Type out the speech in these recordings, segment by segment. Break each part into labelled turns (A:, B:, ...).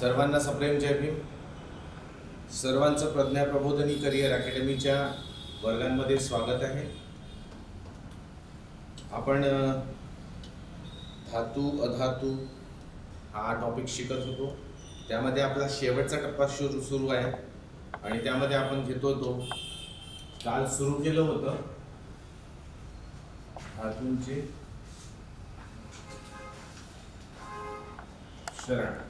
A: सर्वांना सप्रेम जय भीम. सर्वांचं प्रज्ञा प्रबोधिनी करिअर अकॅडमीच्या वर्गांमध्ये स्वागत आहे. आपण धातू अधातू हा टॉपिक शिकत होतो. त्यामध्ये आपला शेवटचा टप्पा सुरू आहे आणि त्यामध्ये आपण घेतो तो काल सुरू केलं होतं धातूंचे शरण.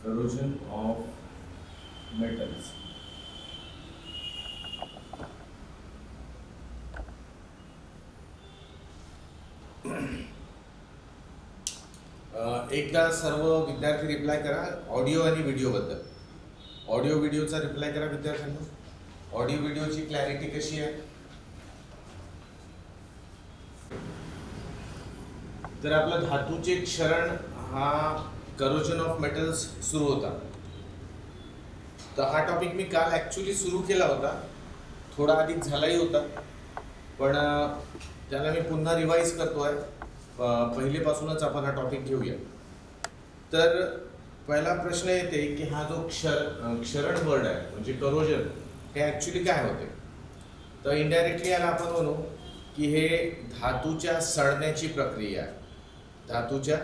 A: Corrosion of metals. एकदा सर्व विद्यार्थी रिप्लाय करा ऑडिओ आणि व्हिडिओ बद्दल. ऑडिओ व्हिडिओचा रिप्लाय करा विद्यार्थ्यांना. ऑडिओ व्हिडिओची क्लॅरिटी कशी आहे? तर आपला धातूचे क्षरण हा करोजन ऑफ मेटल्स सुरू होता. तर हा टॉपिक मी काल ॲक्च्युली सुरू केला होता, थोडा अधिक झालाही होता, पण त्याला मी पुन्हा रिवाईज करतोय. पहिलेपासूनच आपण हा टॉपिक घेऊया. तर पहिला प्रश्न येते की हा जो क्षरण वर्ड आहे म्हणजे करोजन, हे ॲक्च्युली काय होते? तर इनडायरेक्टली याला आपण म्हणू की हे धातूच्या सडण्याची प्रक्रिया आहे. धातूच्या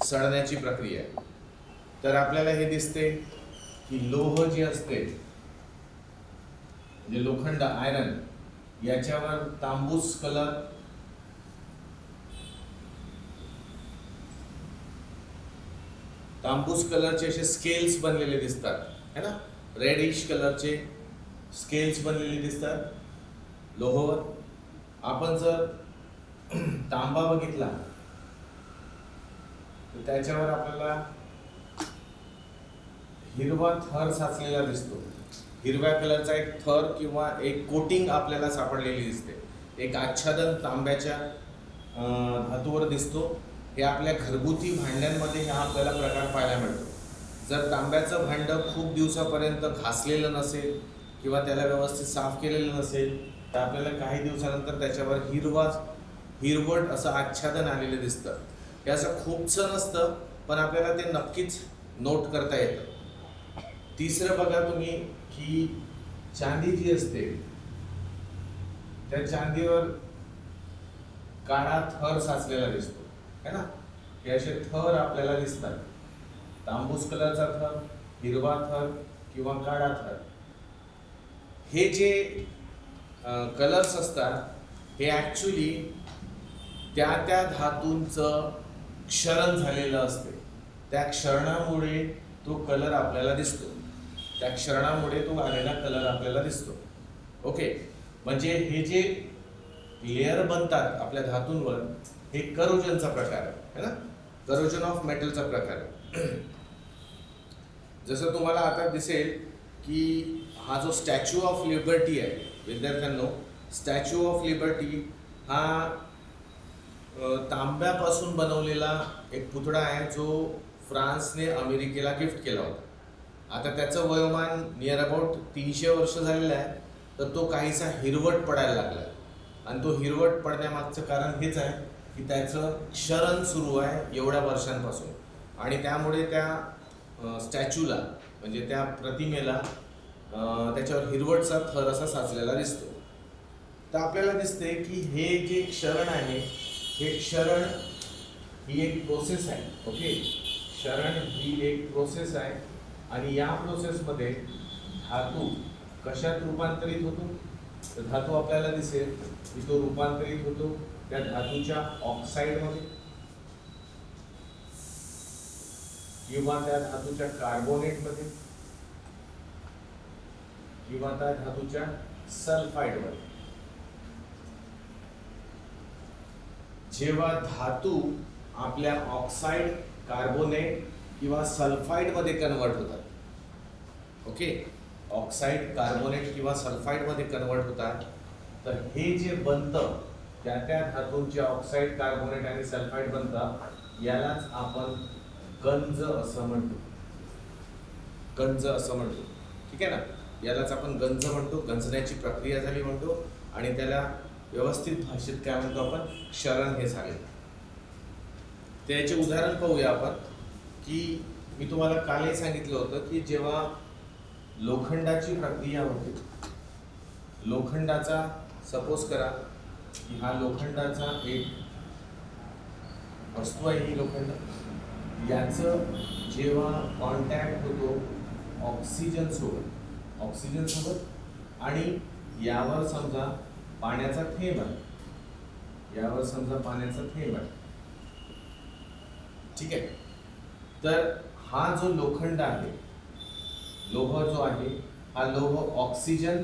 A: सडण्याची प्रक्रिया आहे. तर आपल्याला हे दिसते की लोह जे असते म्हणजे लोखंड आयरन, याच्यावर तांबूस कलरचे असे स्केल्स बनलेले दिसतात है ना. रेडिश कलरचे स्केल्स बनलेले दिसतात लोहावर. आपण जर तांबा बघितला तर त्याच्यावर आपल्याला हिरवा थर साचलेला दिसतो. हिरव्या कलरचा एक थर किंवा एक कोटिंग आपल्याला सापडलेली दिसते. एक आच्छादन तांब्याच्या धातूवर दिसतो. हे आपल्या घरगुती भांड्यांमध्ये हा आपल्याला प्रकार पाहायला मिळतो. जर तांब्याचं भांडं खूप दिवसापर्यंत घासलेलं नसेल किंवा त्याला व्यवस्थित साफ केलेलं नसेल तर आपल्याला काही दिवसानंतर त्याच्यावर हिरवट असं आच्छादन आलेलं दिसतं. हे असं खूपसं नसतं, पण आपल्याला ते नक्कीच नोट करता येतं. तिसरं बघा तुम्ही की चांदी जी असते त्या चांदीवर काळा थर साचलेला दिसतो है ना. हे असे थर आपल्याला दिसतात. तांबूस कलरचा थर, हिरवा थर किंवा काळा थर. हे जे कलर्स असतात हे ॲक्च्युली त्या धातूंचं क्षरण झालेलं असते. त्या क्षरणामुळे तो कलर आपल्याला दिसतो. त्या क्षरणामुळे तो आलेला कलर आपल्याला दिसतो. ओके, म्हणजे हे जे लेअर बनतात आपल्या धातूंवर हे करोजनचा प्रकार आहे ना. करोजन ऑफ मेटलचा प्रकार आहे. जसं तुम्हाला आता दिसेल की हा जो स्टॅच्यू ऑफ लिबर्टी आहे विद्यार्थ्यांनो, स्टॅच्यू ऑफ लिबर्टी हा तांब्यापासून बनवलेला एक पुतळा आहे जो फ्रान्सने अमेरिकेला गिफ्ट केला होता. आता त्याचं वयोमान नियर अबाउट 300 वर्ष झालेलं आहे. तर तो काहीसा हिरवट पडायला लागला आणि तो हिरवट पडण्यामागचं कारण हेच आहे की त्याचं क्षरण सुरू आहे एवढ्या वर्षांपासून आणि त्यामुळे त्या स्टॅच्यूला म्हणजे त्या प्रतिमेला त्याच्यावर हिरवटचा थर असा साचलेला दिसतो. तर आपल्याला दिसते की हे जे क्षरण आहे हे क्षरण ही एक प्रोसेस आहे. ओके, क्षरण ही एक प्रोसेस आहे आणि या प्रोसेसमध्ये धातू कशात रूपांतरित होतो? तर धातू आपल्याला दिसेल की तो रूपांतरित होतो त्या धातूच्या ऑक्साईडमध्ये किंवा त्या धातूच्या कार्बोनेटमध्ये किंवा त्या धातूच्या सल्फाईडमध्ये. जेव्हा धातू आपल्या ऑक्साईड, कार्बोनेट किंवा सल्फाईडमध्ये कन्वर्ट होतात, ओके, ऑक्साईड, कार्बोनेट किंवा सल्फाईडमध्ये कन्वर्ट होतात, तर हे जे बनतं त्या धातूंचे ऑक्साईड, कार्बोनेट आणि सल्फाईड बनतात. यालाच आपण गंज असं म्हणतो. गंज असं म्हणतो, ठीक आहे ना. यालाच आपण गंज म्हणतो. गंजण्याची प्रक्रिया झाली म्हणतो आणि त्याला व्यवस्थित भाषेत काय म्हणतो आपण, क्षरण हे झाले. त्याचे उदाहरण पाहूया आपण. की मी तुम्हाला कालही सांगितलं होतं की जेव्हा लोखंडाची प्रक्रिया होते, लोखंडाचा सपोज करा की हा लोखंडाचा एक वस्तू आहे, ही लोखंड, याचं जेव्हा कॉन्टॅक्ट होतो ऑक्सिजन सोबत आणि यावर समजा पाण्याचा थेंब आहे, ठीक आहे. तर हा जो लोखंड आहे, लोह जो आहे, हा लोह ऑक्सिजन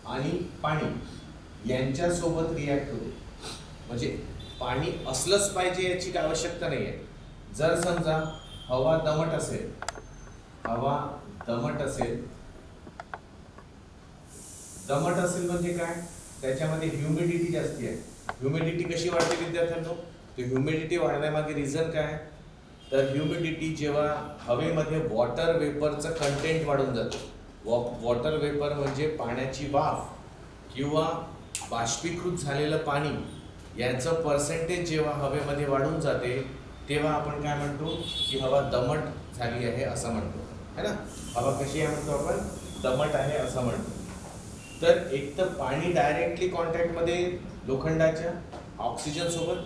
A: आणि पाणी यांच्यासोबत रिॲक्ट होतो. म्हणजे पाणी असलंच पाहिजे याची आवश्यकता नाही आहे. जर समजा हवा दमट असेल म्हणजे काय, त्याच्यामध्ये ह्युमिडिटी जास्ती आहे. ह्युमिडिटी कशी वाढते विद्यार्थ्यांनो, तर ह्युमिडिटी वाढण्यामागे रिझन काय, तर ह्युमिडिटी जेव्हा हवेमध्ये वॉटर वेपरचं कंटेंट वाढून जातं, वॉटर वेपर म्हणजे पाण्याची वाफ किंवा बाष्पीकृत झालेलं पाणी यांचं पर्सेंटेज जेव्हा हवेमध्ये वाढून जाते तेव्हा आपण काय म्हणतो की हवा दमट झाली आहे असं म्हणतो, है ना. हवा कशी आहे म्हणतो आपण, दमट आहे असं म्हणतो. तर एक तर पाणी डायरेक्टली कॉन्टॅक्टमध्ये लोखंडाच्या ऑक्सिजन सोबत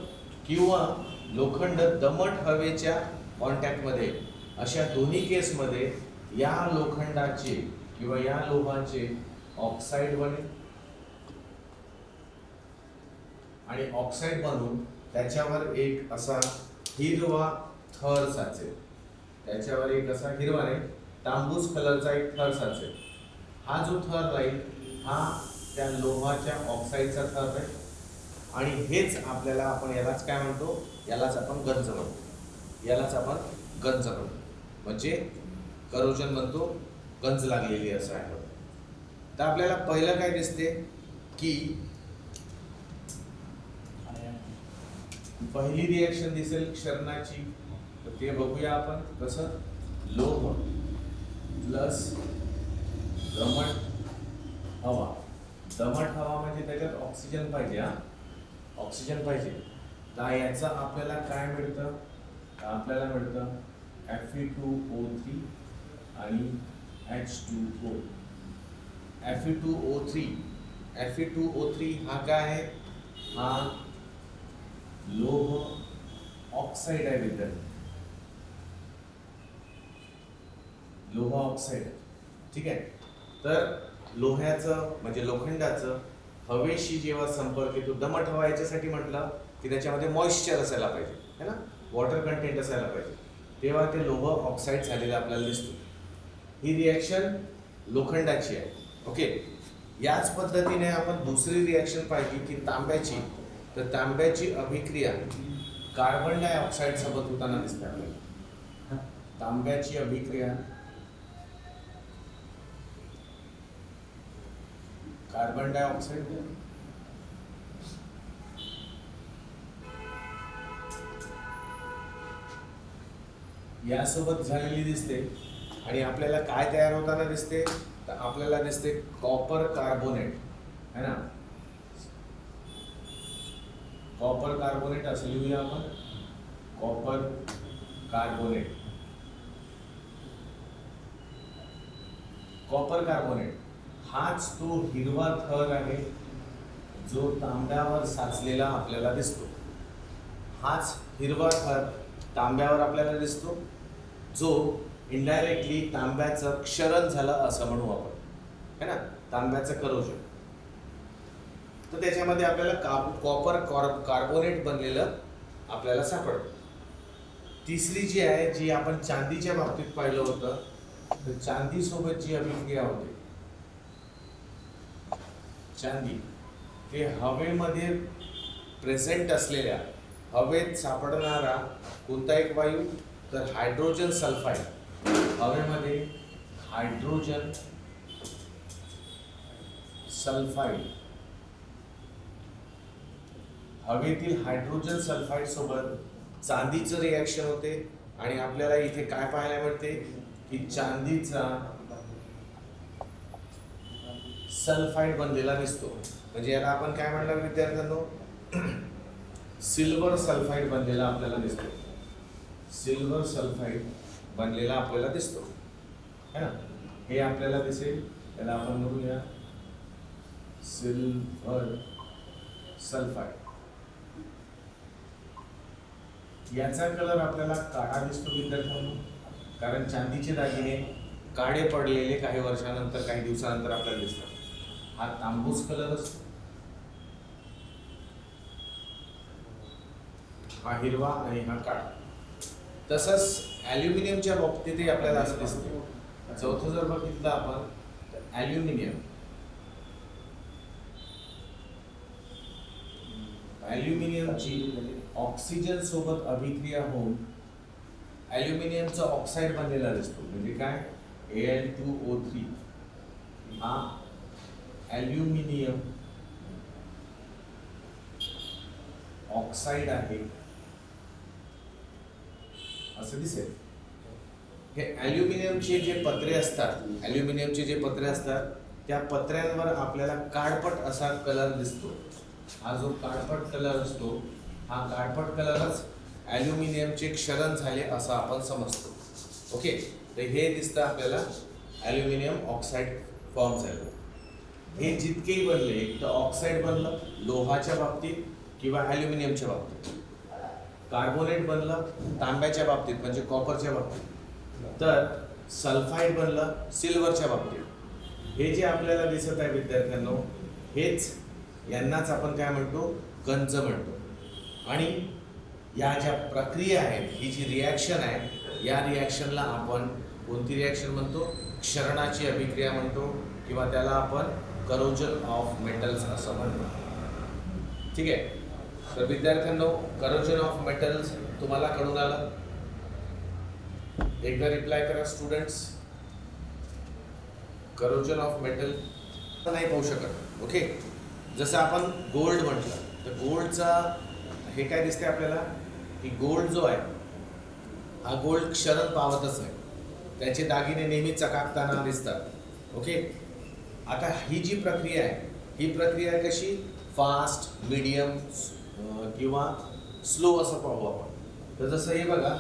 A: किंवा लोखंड दमट हवेच्या कॉन्टॅक्टमध्ये, अशा दोन्ही केसमध्ये या लोखंडाचे किंवा या लोहाचे ऑक्साईड बनेल आणि ऑक्साईड बनून त्याच्यावर एक असा हिरवा थर साचेल, त्याच्यावर एक असा हिरवा नाही, तांबूस कलरचा एक थर साचेल. हा जो थर राहील हा त्या लोहाच्या ऑक्साईडचा थर आहे आणि हेच आपल्याला, आपण यालाच काय म्हणतो, यालाच आपण गंज म्हणतो, म्हणजे करोजन म्हणतो, गंज लागलेली असं आहे. तर आपल्याला पहिलं काय दिसते की पहिली रिएक्शन दिसेल क्षरणाची, तर ते बघूया आपण कसं. लोह प्लस दमट हवा म्हणजे त्याच्यात ऑक्सिजन पाहिजे, ऑक्सिजन पाहिजे. तर याचा आपल्याला काय मिळतं, आपल्याला मिळतं Fe2O3 आणि H2O. Fe2O3 हा काय आहे, हा लोह ऑक्साईड आहे विद्यार्थी, लोह ऑक्साईड, ठीक आहे. तर लोह्याचं म्हणजे लोखंडाचं हवेशी जेव्हा संपर्क येतो, दमट हवा याच्यासाठी म्हटलं की त्याच्यामध्ये मॉइश्चर असायला पाहिजे, है ना, वॉटर कंटेंट असायला पाहिजे, तेव्हा ते लोह ऑक्साईड झालेलं आपल्याला दिसतो. ही रिॲक्शन लोखंडाची आहे, ओके. याच पद्धतीने आपण दुसरी रिॲक्शन पाहिली की तांब्याची. तर तांब्याची अभिक्रिया कार्बन डायऑक्साईड सोबत होताना दिसते आपल्याला. तांब्याची अभिक्रिया कार्बन डायऑक्साईड यासोबत झालेली दिसते आणि आपल्याला काय तयार होताना दिसते, तर आपल्याला दिसते कॉपर कार्बोनेट, है ना. कॉपर कार्बोनेट असं लिहूया आपण, कॉपर कार्बोनेट. कॉपर कार्बोनेट हाच तो हिरवा थर आहे जो तांब्यावर साचलेला आपल्याला दिसतो. हाच हिरवा थर तांब्यावर आपल्याला दिसतो जो इनडायरेक्टली तांब्याचं क्षरण झालं असं म्हणू आपण, है ना, तांब्याचं करोजन. तर त्याच्यामध्ये आपल्याला कॉपर कार्बोनेट बनलेलं आपल्याला सापडतं. तिसरी जी आहे, जी आपण चांदीच्या बाबतीत पाहिलं होतं, तर चांदी सोबत जी अभिक्रिया होते, चांदी हे हवेमध्ये प्रेझेंट असलेल्या, हवेत सापडणारा कोणता एक वायू, तर हायड्रोजन सल्फाइड. हवेमध्ये हायड्रोजन सल्फाइड, हवेतील हायड्रोजन सल्फाइड सोबत चांदीचं रिॲक्शन होते आणि आपल्याला इथे काय पाहायला मिळते की चांदीचा सल्फाईड बनलेला दिसतो. म्हणजे याला आपण काय म्हणणार विद्यार्थ्यांनो, सिल्वर सल्फाईड बनलेला आपल्याला दिसतो. सिल्वर सल्फाईड बनलेला आपल्याला दिसतो है ना. हे आपल्याला दिसेल, त्याला आपण म्हणूया सिल्वर सल्फाईड. याचा कलर आपल्याला काळा दिसतो विद्यार्थ्यांनो, कारण चांदीचे दागिने काळे पडलेले काही वर्षानंतर, काही दिवसानंतर आपल्याला दिसतात. हा तांबूस कलर असतो, हा हिरवा आणि हा काळा. तसंच ॲल्युमिनियमच्या बाबतीतही आपल्याला असं दिसतं. चौथं जर बघितलं आपण तर ॲल्युमिनियमची ऑक्सिजन सोबत अभिक्रिया होऊन ॲल्युमिनियमचा ऑक्साईड बनलेला दिसतो. म्हणजे काय, Al2O3 हा ॲल्युमिनियम ऑक्साईड आहे असं दिसेल. हे ॲल्युमिनियमचे जे पत्रे असतात, त्या पत्र्यांवर आपल्याला काळपट असा कलर दिसतो. हा जो काळपट कलर असतो, हा काळपट कलरच ॲल्युमिनियमचे क्षरण झाले असं आपण समजतो. ओके, तर हे दिसतं आपल्याला ॲल्युमिनियम ऑक्साईड फॉर्म झालं. हे जितकेही बनले, एक तर ऑक्साईड बनलं लोहाच्या बाबतीत किंवा ॲल्युमिनियमच्या बाबतीत, कार्बोनेट बनलं तांब्याच्या बाबतीत म्हणजे कॉपरच्या बाबतीत, तर सल्फाईड बनलं सिल्वरच्या बाबतीत. हे जे आपल्याला दिसत आहे विद्यार्थ्यांनो, हेच यांनाच आपण काय म्हणतो, गंज म्हणतो. आणि या ज्या प्रक्रिया आहेत, ही जी रिॲक्शन आहे, या रिॲक्शनला आपण कोणती रिॲक्शन म्हणतो, क्षरणाची अभिक्रिया म्हणतो, किंवा त्याला आपण करोजन ऑफ मेटल्स असं म्हणतो. ठीक आहे. तर विद्यार्थ्यांनो, करोजन ऑफ मेटल्स तुम्हाला कळून आलं. एकदा रिप्लाय करा स्टुडंट्स. करोजन ऑफ मेटल नाही पाहू शकत. ओके, जसं आपण गोल्ड म्हटलं तर गोल्डचा हे काय दिसते आपल्याला की गोल्ड जो आहे हा गोल्ड क्षरण पावतच नाही, त्याचे दागिने नेहमी चकाकताना दिसतात. ओके, आता ही जी प्रक्रिया आहे, ही प्रक्रिया कशी, फास्ट, मीडियम किंवा स्लो असं पाहू आपण. तर जसं हे बघा,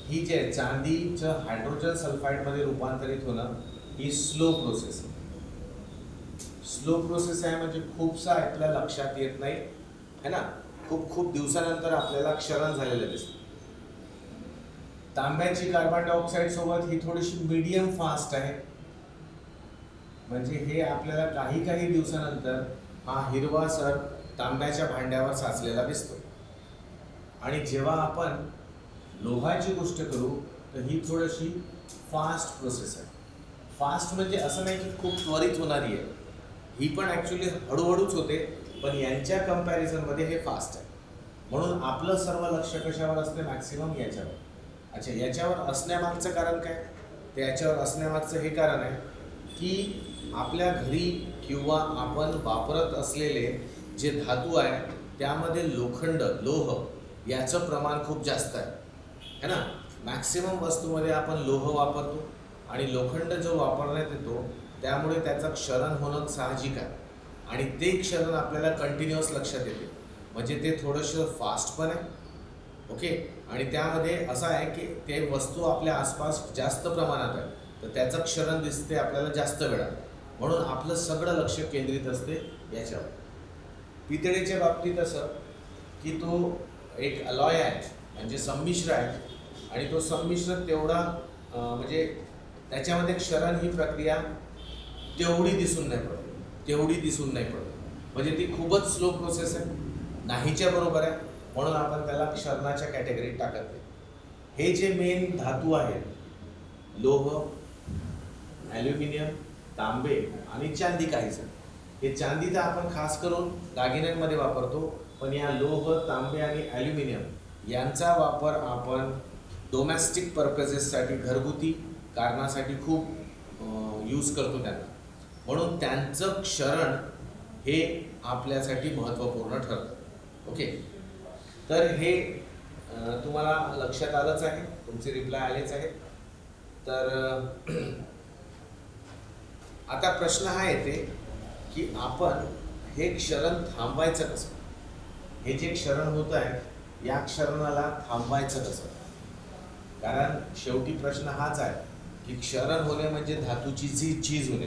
A: ही जे आहे चांदीचं हायड्रोजन सल्फाईडमध्ये रूपांतरित होणं, ही स्लो प्रोसेस आहे. स्लो प्रोसेस आहे म्हणजे खूपसा आपल्या लक्षात येत नाही है ना, खूप दिवसानंतर आपल्याला क्षरण झालेलं दिसतं. तांब्याची कार्बन डायऑक्साईड सोबत ही थोडीशी मीडियम फास्ट आहे, म्हणजे हे आपल्याला काही दिवसानंतर हा हिरवा सर तांब्याच्या भांड्यावर साचलेला दिसतो. आणि जेव्हा आपण लोहाची गोष्ट करू तर ही थोडीशी फास्ट प्रोसेस आहे. फास्ट म्हणजे असं नाही की खूप त्वरित होणारी आहे, ही पण ॲक्च्युली हळूहळूच होते, पण यांच्या कंपॅरिझनमध्ये हे फास्ट आहे. म्हणून आपलं सर्व लक्ष कशावर असते, मॅक्सिमम याच्यावर. अच्छा, याच्यावर असण्यामागचं कारण काय, तर याच्यावर असण्यामागचं हे कारण आहे की आपल्या घरी किंवा आपण वापरत असलेले जे धातू आहे त्यामध्ये लोह याचं प्रमाण खूप जास्त आहे ना. मॅक्सिमम वस्तूमध्ये आपण लोह वापरतो आणि लोखंड जो वापरण्यात येतो त्यामुळे त्याचं क्षरण होणं साहजिक आहे. आणि ते क्षरण आपल्याला कंटिन्युअस लक्षात येते, म्हणजे ते थोडंसं फास्ट पण आहे. ओके, आणि त्यामध्ये असं आहे की ते वस्तू आपल्या आसपास जास्त प्रमाणात आहे, तर त्याचं क्षरण दिसते आपल्याला जास्त वेळा, म्हणून आपलं सगळं लक्ष केंद्रित असते याच्यावर. पितळेच्या बाबतीत असं की तो एक अलॉय आहे, म्हणजे संमिश्र आहे, आणि तो संमिश्र तेवढा म्हणजे त्याच्यामध्ये क्षरण ही प्रक्रिया तेवढी दिसून नाही पडत, म्हणजे ती खूपच स्लो प्रोसेस आहे, नाहीच्या बरोबर आहे, म्हणून आपण त्याला क्षरणाच्या कॅटेगरीत टाकत नाही. हे जे मेन धातू आहेत, लोह, ॲल्युमिनियम, तांबे आणि चांदी काहीचं, हे चांदी तर आपण खास करून दागिन्यांमध्ये वापरतो, पण या लोह, तांबे आणि ॲल्युमिनियम यांचा वापर आपण डोमेस्टिक पर्पजेससाठी, घरगुती कारणासाठी खूप यूज करतो त्यांना, म्हणून त्यांचं क्षरण हे आपल्यासाठी महत्त्वपूर्ण ठरतं. ओके, तर हे तुम्हाला लक्षात आलंच आहे, तुमचे रिप्लाय आलेच आहेत. तर आता प्रश्न हा येते की आपण हे क्षरण थांबवायचं कसं. हे जे क्षरण होत आहे या क्षरणाला थांबवायचं कसं. कारण शेवटी प्रश्न हाच आहे की क्षरण होणे म्हणजे धातूची झीज होणे,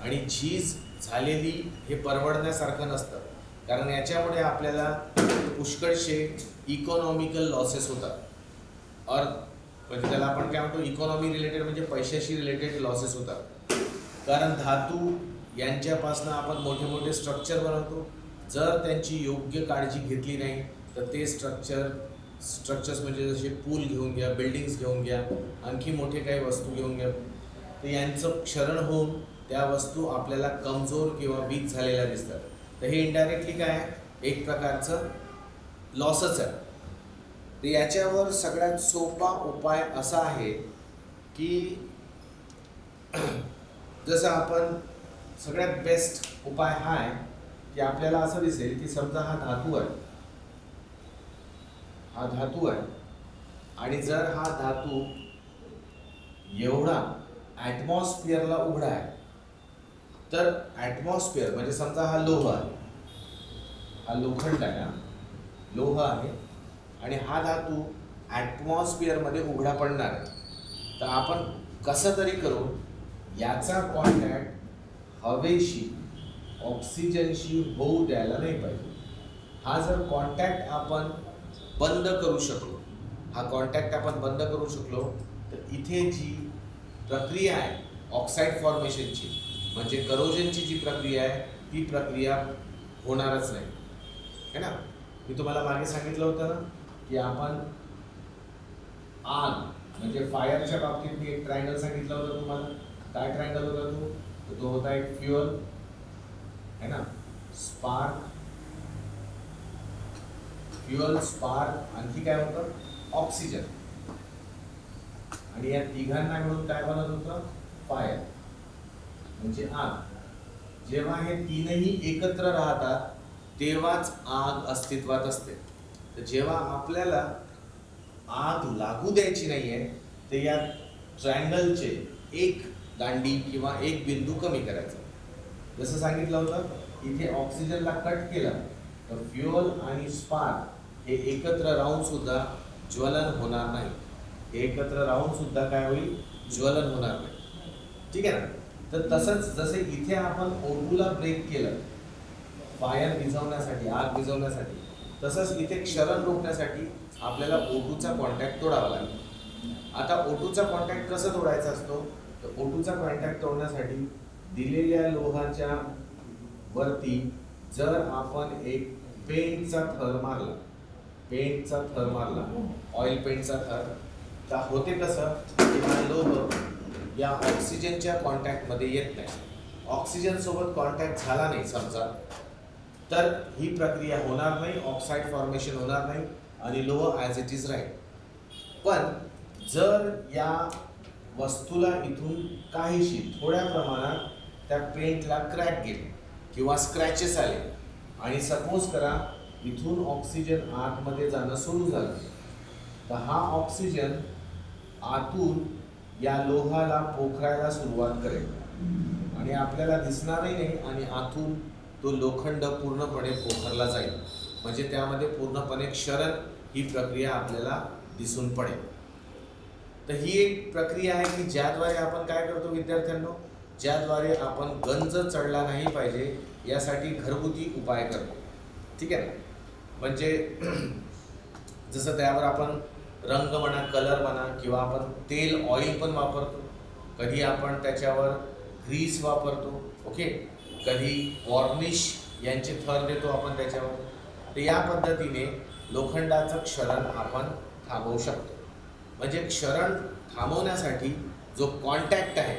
A: आणि झीज झालेली हे परवडण्यासारखं नसतं. कारण याच्यामुळे आपल्याला पुष्कळशे इकॉनॉमिकल लॉसेस होतात. म्हणजे त्याला आपण काय म्हणतो, इकॉनॉमी रिलेटेड म्हणजे पैशाशी रिलेटेड लॉसेस होतात. कारण धातू यांच्यापासून आपण मोठे मोठे स्ट्रक्चर बनवतो. जर त्यांची योग्य काळजी घेतली नाही तर ते स्ट्रक्चर्स म्हणजे जसे पूल घेऊन घ्या, बिल्डिंग्स घेऊन घ्या, आणखी मोठे काही वस्तू घेऊन घ्या, तर यांचं क्षरण होऊन त्या वस्तू आपल्याला कमजोर किंवा वीक झालेल्या दिसतात. तर हे इनडायरेक्टली काय आहे, एक प्रकारचं लॉसच आहे. तर याच्यावर सगळ्यात सोपा उपाय असा आहे की जसं आपण सगळ्यात बेस्ट उपाय हा आहे की आपल्याला असं दिसेल की समजा हा धातू आहे आणि जर हा धातू एवढा ॲटमॉस्फिअरला उघडा आहे, तर ॲटमॉस्फिअर म्हणजे समजा हा लोह आहे, हा लोखंड आहे, लोह आहे, आणि हा धातू ॲटमॉस्फिअरमध्ये उघडा पडणार आहे. तर आपण कसं तरी करून याचा कॉन्टॅक्ट हवेशी, ऑक्सिजनशी होऊ द्यायला नाही पाहिजे. हा जर कॉन्टॅक्ट आपण बंद करू शकलो, तर इथे जी प्रक्रिया आहे ऑक्साईड फॉर्मेशनची म्हणजे करोजनची जी प्रक्रिया आहे ती प्रक्रिया होणारच नाही, है ना. मी तुम्हाला मागे सांगितलं होतं ना की आपण आग म्हणजे फायरच्या बाबतीत मी एक ट्रायंगल सांगितलं होतं तुम्हाला. काय ट्रायंगल होता तो? तर तो होता एक फ्युअल, है ना, फ्युअल, स्पार्क, आणखी काय होतं, ऑक्सिजन, आणि या तिघांना मिळून काय बनत होतं, फायर म्हणजे आग. जेव्हा हे तीनही एकत्र राहतात तेव्हाच आग अस्तित्वात असते. तर जेव्हा आपल्याला आग लागू द्यायची नाहीये तर या ट्रायंगलचे एक दांडी किंवा एक बिंदू कमी करायचा. जसं सांगितलं होतं इथे ऑक्सिजनला कट केलं तर फ्युअल आणि स्पार्क हे एकत्र राहून सुद्धा ज्वलन होणार नाही. एकत्र राहून सुद्धा काय होईल, ज्वलन होणार नाही. ठीक आहे ना. तर तसंच जसे इथे आपण O2ला ब्रेक केलं फायर विझवण्यासाठी, आग विझवण्यासाठी, तसंच इथे क्षरण रोखण्यासाठी आपल्याला O2चा कॉन्टॅक्ट तोडावा लागेल. आता O2चा कॉन्टॅक्ट कसं तोडायचा असतो, तर O2चा कॉन्टॅक्ट तोडण्यासाठी दिलेल्या लोहाच्या वरती जर आपण एक पेंटचा थर मारला, ऑइल पेंटचा थर, तर होते कसं की हा लोह या ऑक्सिजनच्या कॉन्टॅक्टमध्ये येत नाही. ऑक्सिजन सोबत कॉन्टॅक्ट झाला नाही समजा, तर ही प्रक्रिया होणार नाही, ऑक्साईड फॉर्मेशन होणार नाही आणि लोह ॲज इट इज राहील. पण जर या वस्तूला इथून काहीशी थोड्या प्रमाणात त्या पेंटला क्रॅक गेले किंवा स्क्रॅचेस आले आणि सपोज करा इथून ऑक्सिजन आतमध्ये जाणं सुरू झालं, तर हा ऑक्सिजन आतून या लोहाला पोखरायला सुरुवात करेल आणि आपल्याला दिसणारही नाही आणि आतून तो लोखंड पूर्णपणे पोखरला जाईल. म्हणजे त्यामध्ये पूर्णपणे क्षरण ही प्रक्रिया आपल्याला दिसून पडेल. तर ही एक प्रक्रिया आहे की ज्याद्वारे आपण काय करतो विद्यार्थ्यांनो, ज्याद्वारे आपण गंज चढला नाही पाहिजे यासाठी घरगुती उपाय करतो. ठीक आहे ना. म्हणजे जसं त्यावर आपण रंग म्हणा, कलर म्हणा, किंवा आपण तेल, ऑइल पण वापरतो. कधी आपण त्याच्यावर ग्रीस वापरतो, ओके, कधी वॉर्निश यांचे थर देतो आपण त्याच्यावर. तर या पद्धतीने लोखंडाचं क्षरण आपण थांबवू शकतो. म्हणजे क्षरण थांबवण्यासाठी जो कॉन्टॅक्ट आहे,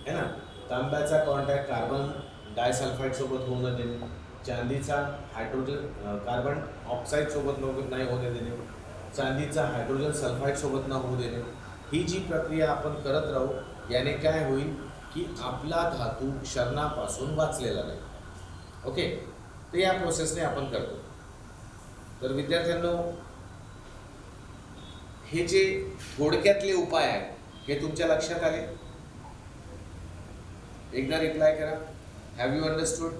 A: है ना, तांब्याचा कॉन्टॅक्ट कार्बन डायसल्फाईड सोबत होऊ न देणे, चांदीचा कार्बन ऑक्साईड सोबत नाही होणे देणे, चांदीचा हायड्रोजन सल्फाईड सोबत न होऊ देणे, ही जी प्रक्रिया आपण करत राहू याने काय होईल की आपला धातू क्षरणापासून वाचलेला नाही. ओके. तर या प्रोसेसने आपण करतो. तर विद्यार्थ्यांनो, हे जे थोडक्यातले उपाय आहेत हे तुमच्या लक्षात आले? एकदा रिप्लाय करा. Have you understood?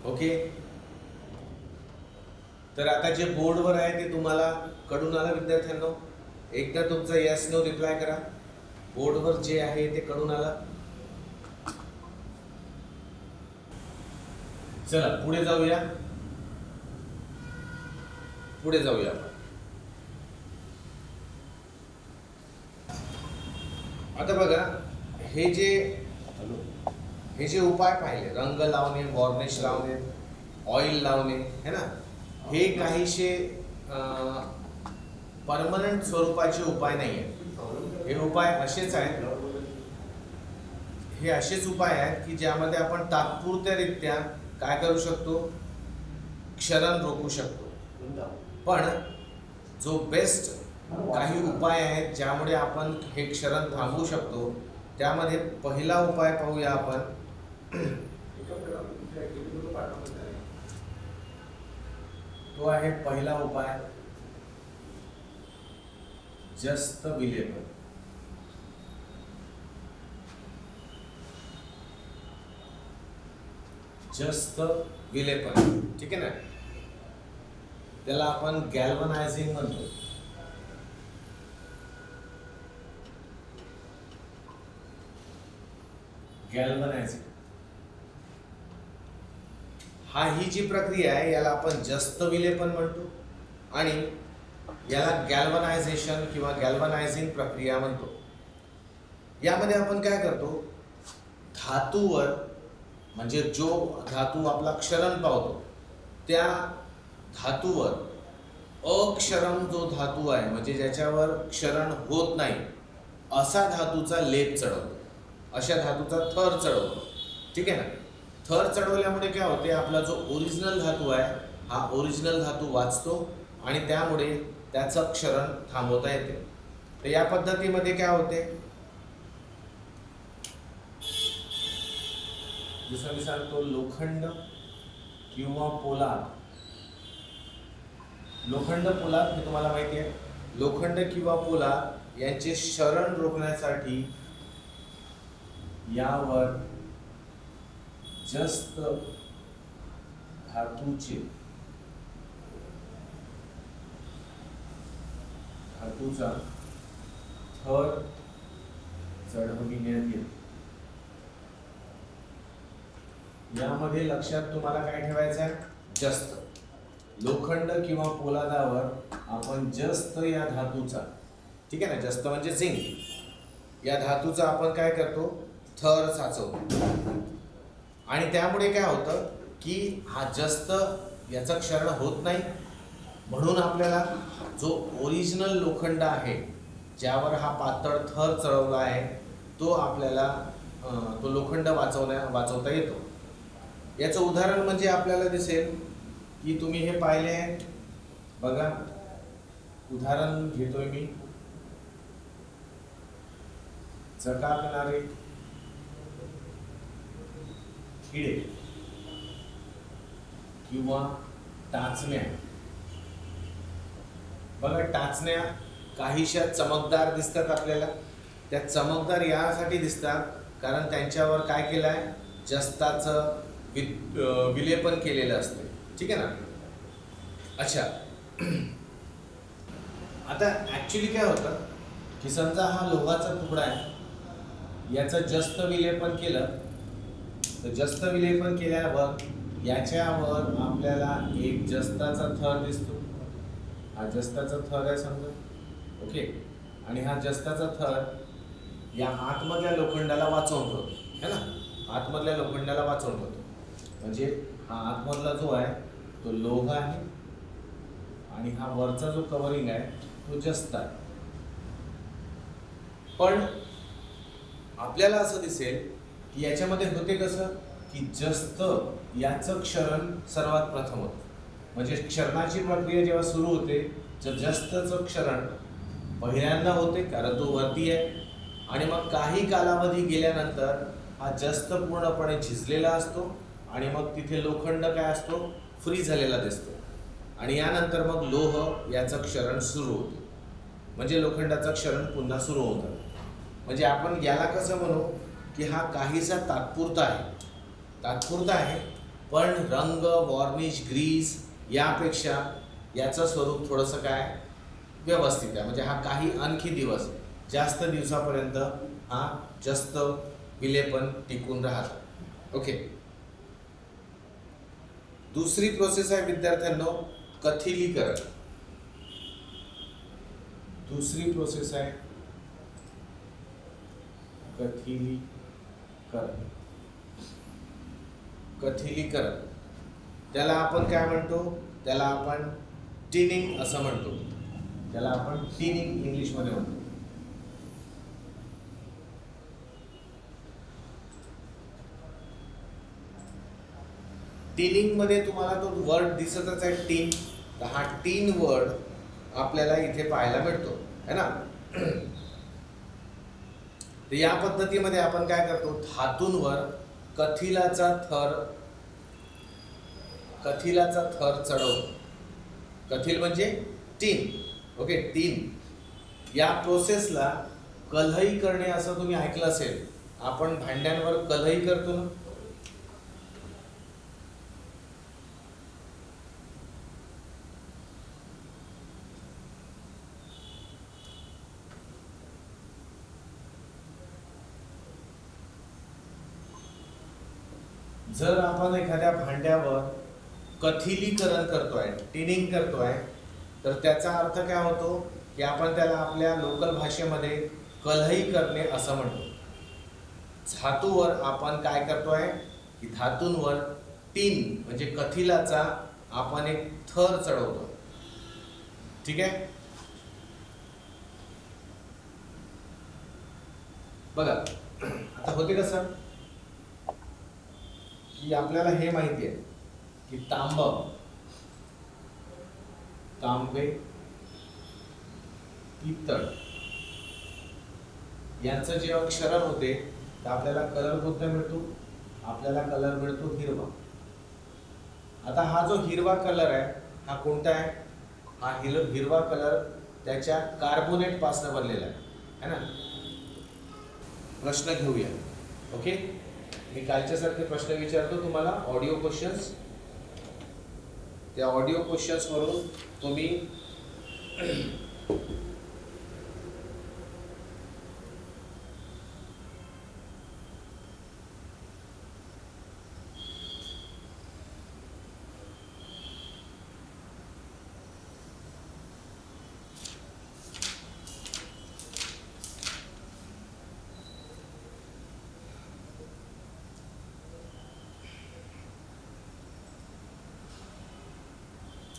A: ओके. तर आता जे बोर्डवर आहे ते तुम्हाला कडून आलं विद्यार्थ्यांनो? एकदा तुमचा येस नो रिप्लाय करा. बोर्डवर जे आहे ते कडून आलं. चला पुढे जाऊया. आता बघा, हे जे उपाय पाहिले, रंग लावणे, वॉर्निश लावणे, ऑइल लावणे, है ना, हे काहीशे परमनंट स्वरूपाचे उपाय नाही आहेत. हे उपाय असेच आहेत, हे असेच उपाय आहेत की ज्यामध्ये आपण तात्पुरत्यारित्या काय करू शकतो, क्षरण रोखू शकतो. पण जो बेस्ट काही उपाय आहेत ज्यामुळे आपण हे क्षरण थांबवू शकतो, त्यामध्ये पहिला उपाय पाहूया आपण. तो आहे पहिला उपाय, जस्त विलेपन. जस्त विलेपन, ठीक आहे ना, त्याला आपण गॅल्वनायझिंग म्हणतो. गॅल्वनायझिंग ही जी प्रक्रिया आहे याला आपण जस्त विलेपन म्हणतो आणि याला गॅल्वनायझेशन किंवा गॅल्वनायझिंग प्रक्रिया म्हणतो. यामध्ये आपण काय करतो, धातूवर, म्हणजे जो धातू आपला क्षरण पावतो त्या धातूवर अक्षरम जो धातू आहे, म्हणजे ज्याच्यावर क्षरण होत नाही असा धातूचा लेप चढवतो, अशा धातूचा थर चढवतो. ठीक आहे ना. थर चढवल्यामुळे काय होते, आपला जो ओरिजिनल धातू आहे हा ओरिजिनल धातू वाचतो आणि त्यामुळे त्याचं क्षरण थांबवता येते. तर या पद्धतीमध्ये काय होते, दुसरा मी सांगतो, लोखंड किंवा पोलाद. लोखंड पोलाद हे तुम्हाला माहिती आहे. लोखंड किंवा पोलाद यांचे क्षरण रोखण्यासाठी यावर जस्त धातूचा थर चढविण्यात येतो. यामध्ये लक्षात तुम्हाला काय ठेवायचं आहे, जस्त. लोखंड किंवा पोलादावर आपण जस्त या धातूचा, ठीक आहे ना, जस्त म्हणजे झिंक, या धातूचा आपण काय करतो, थर साचवतो. आणि त्यामुळे काय होतं की हा जस्त याचं क्षरण होत नाही, म्हणून आपल्याला जो ओरिजिनल लोखंड आहे ज्यावर हा पातळ थर चढवला आहे तो आपल्याला तो लोखंड वाचवता येतो. याचं उदाहरण म्हणजे आपल्याला दिसेल की तुम्ही हे पाहिले आहे बघा. उदाहरण घेतोय मी, चकाकणारे खिळे किंवा टाचण्या. बघा, टाचण्या काहीशा चमकदार दिसतात आपल्याला. त्या चमकदार यासाठी दिसतात कारण त्यांच्यावर काय केलं आहे, जस्ताचं विलेपन केलेलं असते. ठीक आहे ना. अच्छा, आता ॲक्च्युली काय होतं की समजा हा लोहाचा तुकडा आहे, याचं जस्त विलेपन केलं तर जस्त विलेपन केल्यावर याच्यावर आपल्याला एक जस्ताचा थर दिसतो. हा जस्ताचा थर आहे समजा, ओके. आणि हा जस्ताचा थर या आतमधल्या लोखंडाला वाचवून ठेवतो, है ना. आतमधल्या लोखंडाला वाचवून ठेवतो म्हणजे हा आतमधला जो आहे तो लोह आहे आणि हा वरचा जो कव्हरिंग आहे तो जस्त आहे. पण आपल्याला असं दिसेल की याच्यामध्ये होते कसं की जस्त याचं क्षरण सर्वात प्रथम होतं. म्हणजे क्षरणाची प्रक्रिया जेव्हा सुरू होते तर जस्तचं क्षरण पहिल्यांदा होते कारण तो वरती आहे. आणि मग काही कालावधी गेल्यानंतर हा जस्त पूर्णपणे झिजलेला असतो आणि मग तिथे लोखंड काय असतो, फ्री झालेला दिसतो. आणि यानंतर मग लोह याचं क्षरण सुरू होतं, म्हणजे लोखंडाचं क्षरण पुन्हा सुरू होतं. म्हणजे आपण याला कसं म्हणू की हा काहीसा तात्पुरता आहे, पण रंग, वॉर्निश, ग्रीस यापेक्षा याचं स्वरूप थोडंसं काय व्यवस्थित आहे. म्हणजे हा काही आणखी दिवस, जास्त दिवसापर्यंत हा जास्त विलेपन टिकून राहतो. ओके. दुसरी प्रोसेस आहे विद्यार्थ्यांनो कथिलीकरण. दुसरी प्रोसेस आहे कथिलीकरण. त्याला आपण काय म्हणतो? त्याला आपण टिनिंग असं म्हणतो. त्याला आपण टिनिंग इंग्लिशमध्ये म्हणतो. टिनिंग मध्ये तुम्हाला तो वर्ड दिसतच आहे, टिन. तर हा टिन वर्ड आपल्याला इथे पाहायला मिळतो है ना. तर या पद्धतीमध्ये आपण काय करतो? धातूंवर कथिलाचा थर चढवतो. कथिल म्हणजे टिन. Okay, tin. या प्रोसेसला कल्हई करणे असं तुम्ही ऐकलं असेल. आपण भांड्यांवर कल्हई करतो ना. जर आपण एखाद्या भांड्यावर कथिलीकरण करतोय, टिनिंग करतोय, तर त्याचा अर्थ काय होतो की आपण त्याला आपल्या लोकल भाषेमध्ये कल्हई करणे असं म्हणतो. धातूवर आपण काय करतोय की धातूंवर टिन म्हणजे कथिलाचा आपण एक थर चढवतो. ठीक आहे. बघा आता होते कसं की आपल्याला हे माहिती आहे की तांबे, पित्तळ यांचं जेव्हा क्षरण होते तर आपल्याला कलर कोणता मिळतो? आपल्याला कलर मिळतो हिरवा. आता हा जो हिरवा कलर आहे हा कोणता आहे? हा हिरवा कलर त्याच्या कार्बोनेट पासून बनलेला आहे ना. प्रश्न घेऊया. ओके, मी कालच्यासारखे प्रश्न विचारतो तुम्हाला, ऑडिओ क्वेश्चन्स. त्या ऑडिओ क्वेश्चन्स वरून तुम्ही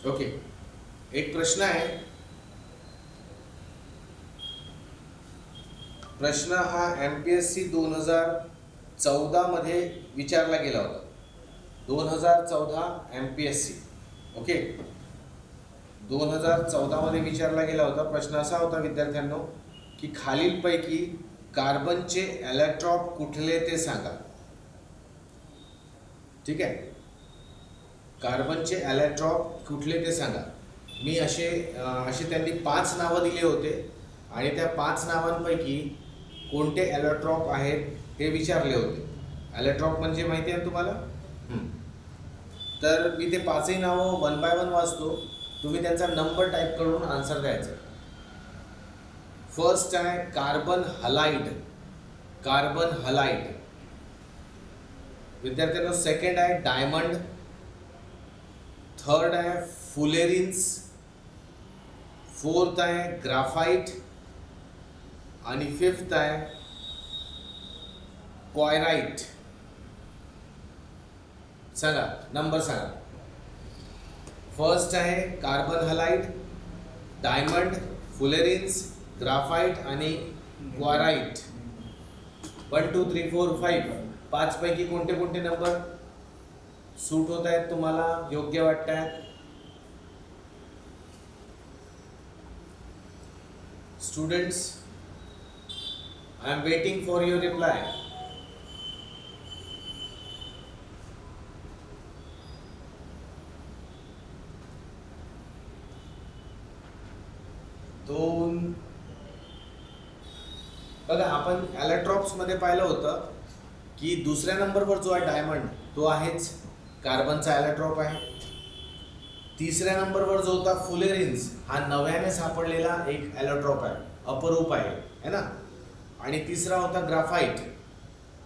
A: ओके. एक प्रश्न आहे. प्रश्न हा MPSC 2014 मध्ये विचारला गेला होता. 2014 MPSC. ओके, 2014 मध्ये विचारला गेला होता. प्रश्न असा होता विद्यार्थ्यांनो की खालीलपैकी कार्बनचे इलेक्ट्रॉन कुठले ते सांगा. ठीक आहे, कार्बनचे इलेक्ट्रॉन कुठले ते सांगा. मी असे त्यांनी 5 नावं दिले होते आणि त्या 5 नावांपैकी कोणते इलेक्ट्रॉन आहेत हे विचारले होते. इलेक्ट्रॉन म्हणजे माहिती आहे तुम्हाला. तर मी ते 5ही नावं 1 बाय 1 वाचतो. तुम्ही त्यांचा नंबर टाईप करून आन्सर द्यायचा. फर्स्ट आहे कार्बन हलाइड. विद्यार्थ्यांनो सेकंड आहे डायमंड. थर्ड आहे फुलेरिन्स. फोर्थ आहे ग्राफाइट आणि फिफ्थ आहे क्वायराइट. सांगा, नंबर सांगा. फर्स्ट आहे कार्बन हलाइड, डायमंड, फुलेरिन्स, ग्राफाइट आणि क्वायराइट. 1 2 3 4 5 5 पैकी कोणते कोणते नंबर सूट होत आहेत तुम्हाला, योग्य वाटत आहेत? Students, I am waiting for your reply. दोन. बघा आपण इलेक्ट्रॉन्स मध्ये पाहिलं होतं की दुसऱ्या नंबरवर जो आहे डायमंड तो आहेच, कार्बनचा ॲलोट्रॉप आहे. तिसऱ्या नंबरवर जो होता फुलेरिन्स हा नव्याने सापडलेला एक ॲलोट्रॉप आहे, अपरूप आहे है ना. आणि तिसरा होता ग्राफाईट.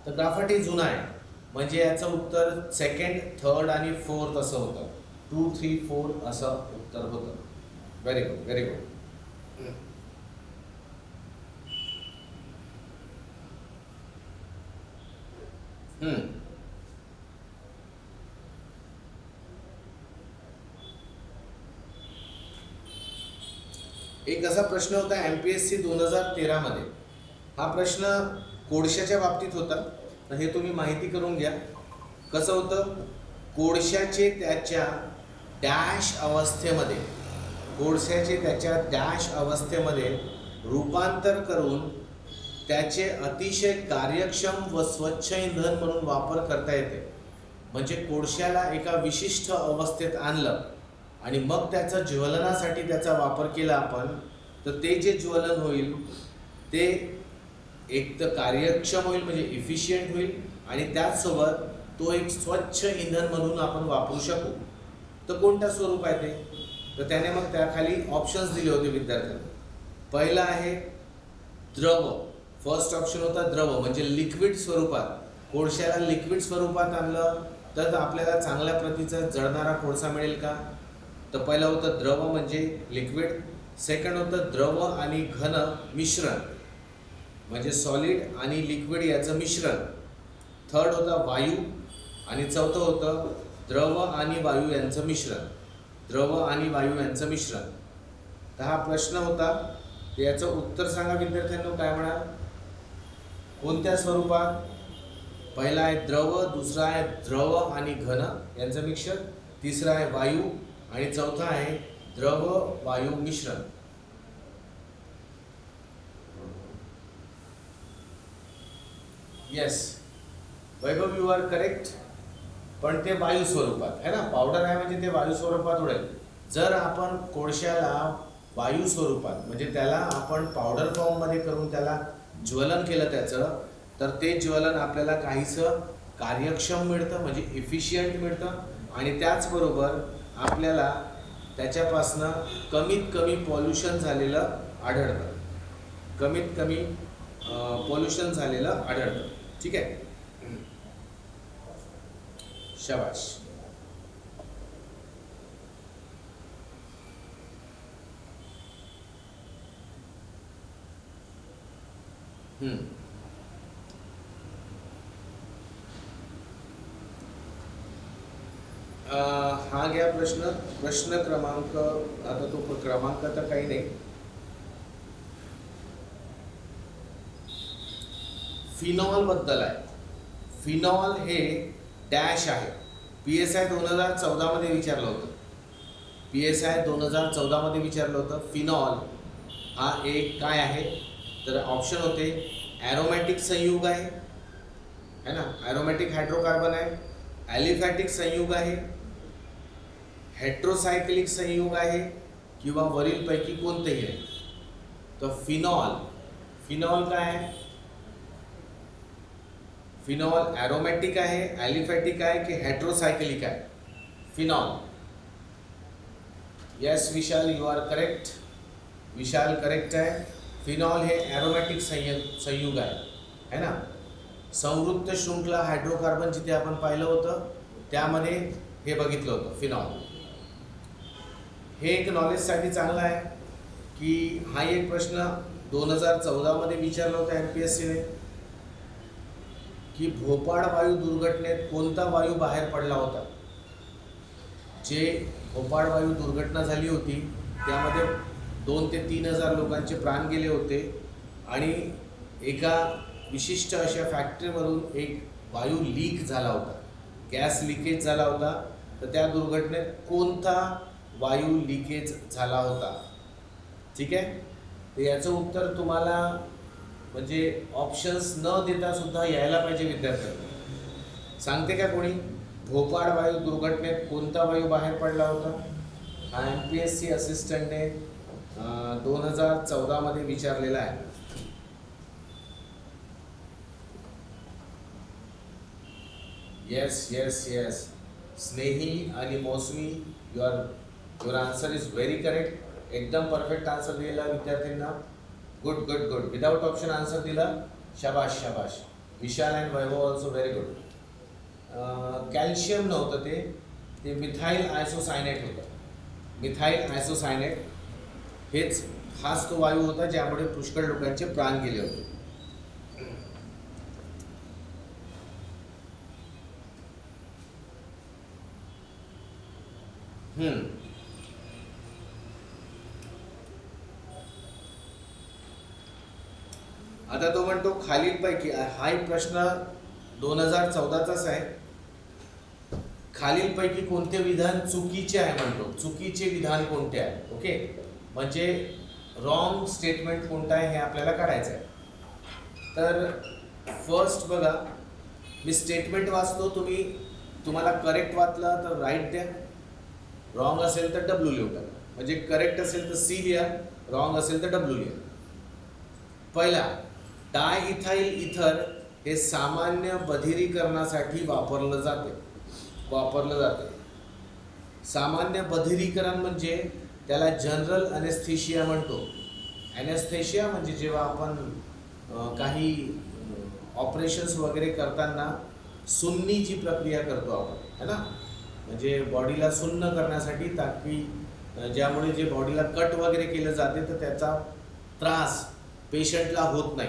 A: तर ग्राफाईट ही जुना आहे, म्हणजे याचं उत्तर सेकंड, थर्ड आणि फोर्थ असं होतं. 2, 3, 4 असं उत्तर होतं. Very good, very good. एक असा प्रश्न होता MPSC 2013 मध्ये. हा प्रश्न कोळशाच्या बाबतीत होता. तर हे तुम्ही माहिती करून घ्या. कसं होतं, कोळशाचे त्याच्या डॅश अवस्थेमध्ये, कोळशाचे त्याच्या डॅश अवस्थेमध्ये रूपांतर करून त्याचे अतिशय कार्यक्षम व स्वच्छ इंधन म्हणून वापर करता येते. म्हणजे कोळशाला एका विशिष्ट अवस्थेत आणलं आणि मग त्याचा ज्वलनासाठी त्याचा वापर केला आपण, तर ते जे ज्वलन होईल ते एक तर कार्यक्षम होईल, म्हणजे इफिशियंट होईल, आणि त्याचसोबत तो एक स्वच्छ इंधन म्हणून आपण वापरू शकू. तर कोणत्या स्वरूप आहे ते, तर त्याने मग त्याखाली ऑप्शन्स दिले होते विद्यार्थ्यांना. पहिला आहे द्रव. फर्स्ट ऑप्शन होता द्रव, म्हणजे लिक्विड स्वरूपात. कोळशाला लिक्विड स्वरूपात आणलं तर आपल्याला चांगल्या प्रतीचा जळणारा कोळसा मिळेल का. तर पहिलं होतं द्रव म्हणजे लिक्विड. सेकंड होतं द्रव आणि घन मिश्रण, म्हणजे सॉलिड आणि लिक्विड याचं मिश्रण. थर्ड होता वायू. आणि चौथं होतं द्रव आणि वायू यांचं मिश्रण. द्रव आणि वायू यांचं मिश्रण. तर हा प्रश्न होता. याचं उत्तर सांगा विद्यार्थ्यांनो, काय म्हणाल, कोणत्या स्वरूपात. पहिला आहे द्रव, दुसरा आहे द्रव आणि घन यांचं मिश्रण, तिसरा आहे वायू, आणि चौथा आहे द्रव वायू मिश्रण. Yes Vaibhav, you are correct. पण ते वायू स्वरूपात है ना. पावडर आहे म्हणजे ते वायू स्वरूपात उडेल. जर आपण कोळशाला वायू स्वरूपात, म्हणजे त्याला आपण पावडर फॉर्ममध्ये करून त्याला ज्वलन केलं त्याचं, तर ते ज्वलन आपल्याला काहीसं कार्यक्षम मिळतं, म्हणजे इफिशियंट मिळतं, आणि त्याचबरोबर आपल्याला त्याच्यापासनं कमीत कमी पॉल्युशन झालेलं आढळतं. कमीत कमी पॉल्युशन झालेलं आढळतं. ठीक आहे, शाबाश. हा घ्या प्रश्न. प्रश्न क्रमांक, आता तो क्रमांक तर काही नाही. फिनॉल बद्दल आहे. फिनॉल हे डॅश आहे. PSI 2014 मध्ये विचारलं होतं. PSI 2014 मध्ये विचारलं होतं. फिनॉल हा एक काय आहे, तर ऑप्शन होते ॲरोमॅटिक संयुग आहे है ना, ॲरोमॅटिक हायड्रोकार्बन आहे, ॲलिफॅटिक संयुग आहे, हेट्रोसायक्लिक संयुग आहे, किंवा वरीलपैकी कोणतेही आहे. तर फिनॉल काय आहे. फिनॉल ॲरोमॅटिक आहे, ॲलिफॅटिक आहे की हेट्रोसायक्लिक आहे. Phenol. Yes Vishal, you are correct. Vishal correct आहे. फिनॉल हे ॲरोमॅटिक संयुग आहे है ना. संवृत्त शृंखला हायड्रोकार्बन जिथे आपण पाहिलं होतं त्यामध्ये हे बघितलं होतं फिनॉल. हे एक नॉलेजसाठी चांगलं आहे की हा एक प्रश्न 2014 मध्ये विचारला होता MPSCने, की भोपाळ वायू दुर्घटनेत कोणता वायू बाहेर पडला होता. जे भोपाळ वायू दुर्घटना झाली होती त्यामध्ये 2,000 ते 3,000 लोकांचे प्राण गेले होते, आणि एका विशिष्ट अशा फॅक्टरीमधून एक वायू लीक झाला होता, गॅस लिकेज झाला होता. तर त्या दुर्घटनेत कोणता वायू लिकेज झाला होता. ठीक आहे, तर याचं उत्तर तुम्हाला म्हणजे ऑप्शन्स न देता सुद्धा यायला पाहिजे विद्यार्थ्यांना. सांगते का कोणी, भोपाळ वायू दुर्घटनेत कोणता वायू बाहेर पडला होता. हा MPSC असिस्टंटने 2014 मध्ये विचारलेला आहे. येस येस येस, स्नेही आणि Mousami, your answer is very correct. एकदम परफेक्ट आन्सर दिलेला विद्यार्थ्यांना. Good good good. Without option answer दिला. शाबाश शाबाश. Vishal and Vaibhav also very good. Calcium नव्हतं ते मिथाईल आयसोसायनेट होतं. मिथाईल आयसोसायनेट हाच तो वायू होता ज्यामुळे पुष्कळ लोकांचे प्राण गेले होते. आता तो म्हणतो खालीलपैकी, हा एक प्रश्न 2014चाच आहे. खालीलपैकी कोणते विधान चुकीचे आहे म्हणतो. चुकीचे विधान कोणते आहे. ओके, म्हणजे रॉंग स्टेटमेंट कोणतं आहे हे आपल्याला काढायचं आहे. तर फर्स्ट बघा, मी स्टेटमेंट वाचतो, तुम्हाला करेक्ट वाचलं तर राईट द्या, रॉंग असेल तर डब्ल्यू लिहू टाका. म्हणजे करेक्ट असेल तर सी लिहा, रॉंग असेल तर डब्ल्यू लिहा. पहिला, डाय इथाइल इथर हे सामान्य बधिरीकरणासाठी वापरलं जाते. सामान्य बधिरीकरण म्हणजे त्याला जनरल ॲनेस्थेशिया म्हणतो. ॲनेस्थेशिया म्हणजे जेव्हा आपण काही ऑपरेशन्स वगैरे करताना सुन्नीची प्रक्रिया करतो आपण, है ना, म्हणजे बॉडीला सुन्न करण्यासाठी, ताकी ज्यामुळे जे बॉडीला कट वगैरे केलं जाते तर त्याचा त्रास पेशंटला होत नाही.